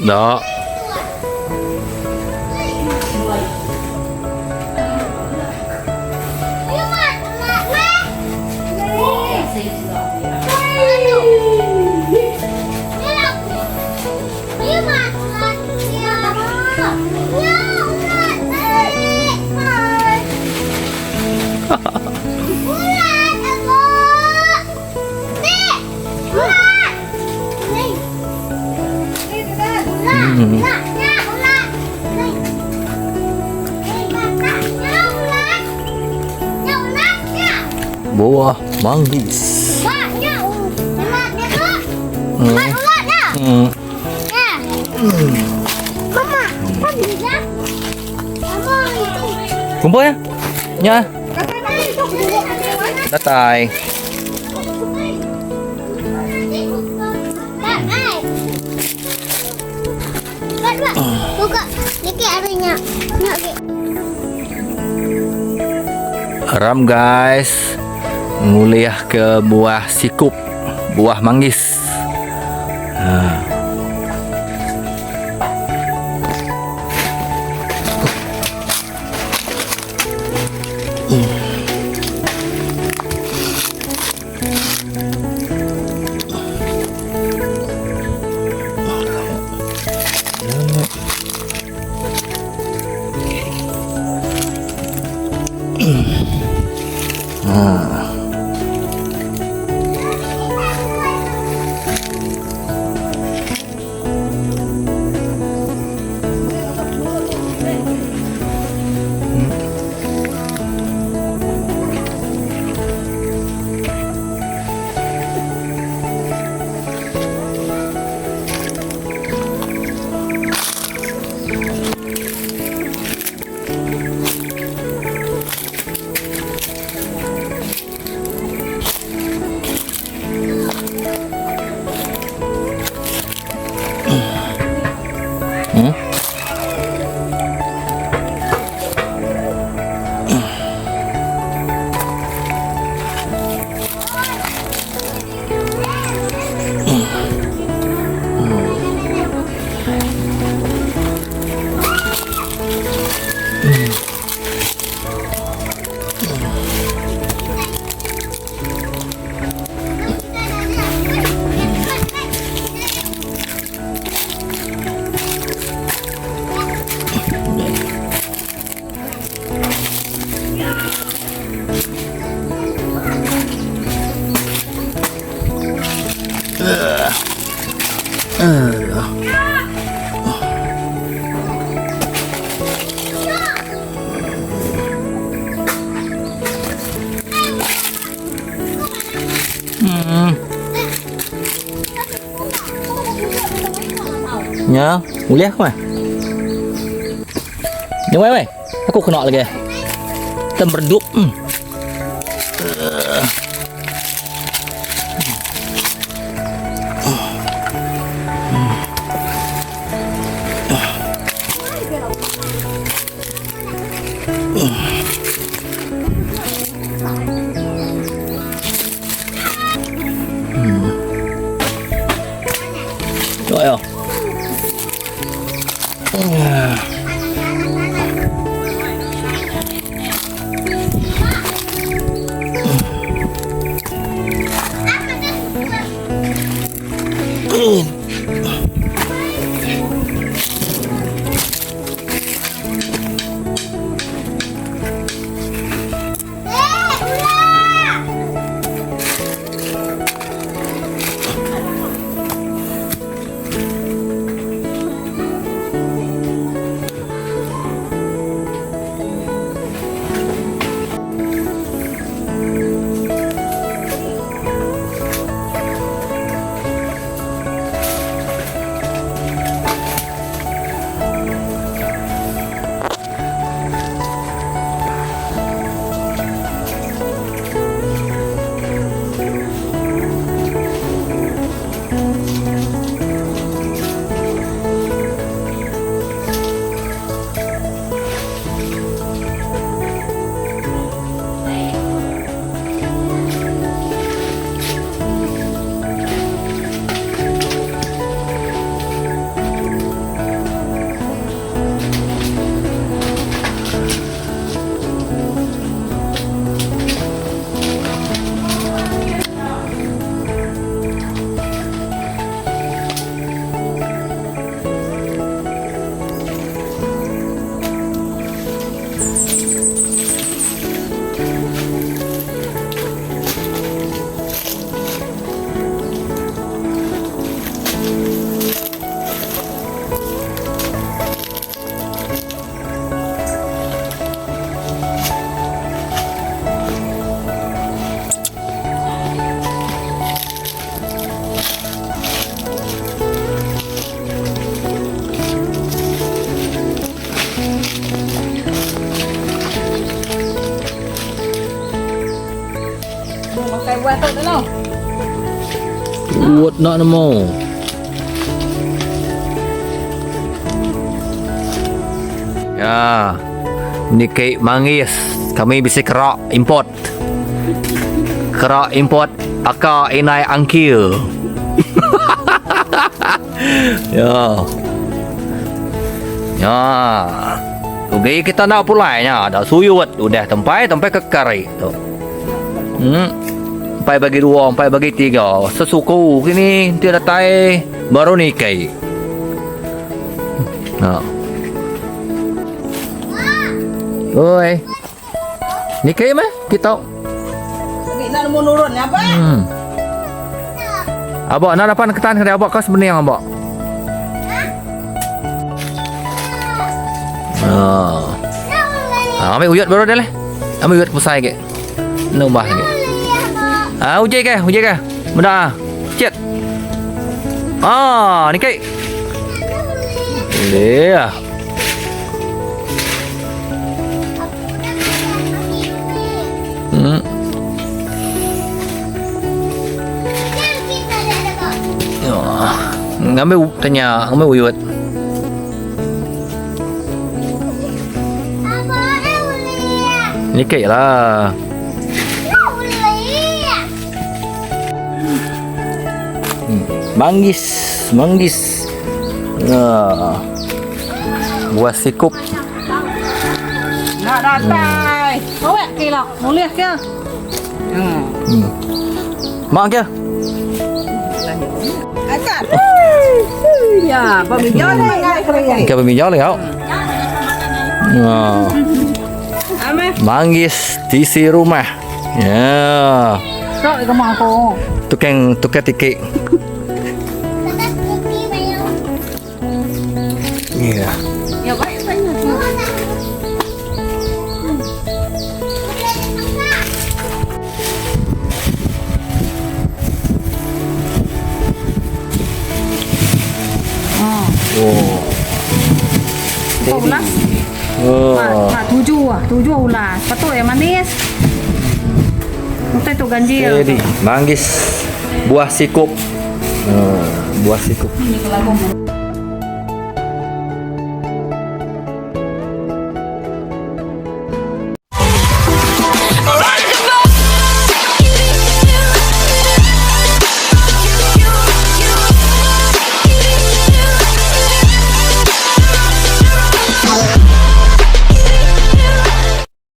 Đó. Buah manggis. Kumpul ya? Ya. Datai. Buka dikit adanya. Haram guys, nguliah ke buah sikup, buah manggis. Nah. Nhá, nguliah mah. Yang weh, aku kena lagi. Kita berdup. Rồi không? batuk tu noh. Uat nak nemu. Ya, ni kek manggis. Kami bisa kerak import. Kerak import akak inai angkil. Ya. Ya. Ugi kita nak pulainya, dah suyut, udah tempai kekari tu. Sampai bagi 2, sampai bagi 3. Sesuku kini tiada tai baru nikah. Nah. Oi. Nikah mah kita. Ni nak menurun apa? Abak nak dapat ketan kedai abak kau sebenarnya abak. Ambil uyut baru dah lah. Ambil uyut pusai ke. Nambah lagi. Ujai ke? Mudah. Cet. Ni kek. Boleh lah. Ngambil tanya, ngambil uyut. Ni kek lah. Manggis. Buah sikup. Nak datai. Awak ke lah. Boleh ke? Mak ke? Akan. Ya, pemijau ni ngai kering. Ke pemijau lagi kau. Ame. Manggis di si rumah. Ya. Sok ke mak aku. Tukang tiket. Ya. Ya baik banyak. Ulas. Mak 7 ulas. Patut yang manis. Mesti tu ganjil. Jadi manggis buah sikup. Buah sikup. Ini kalau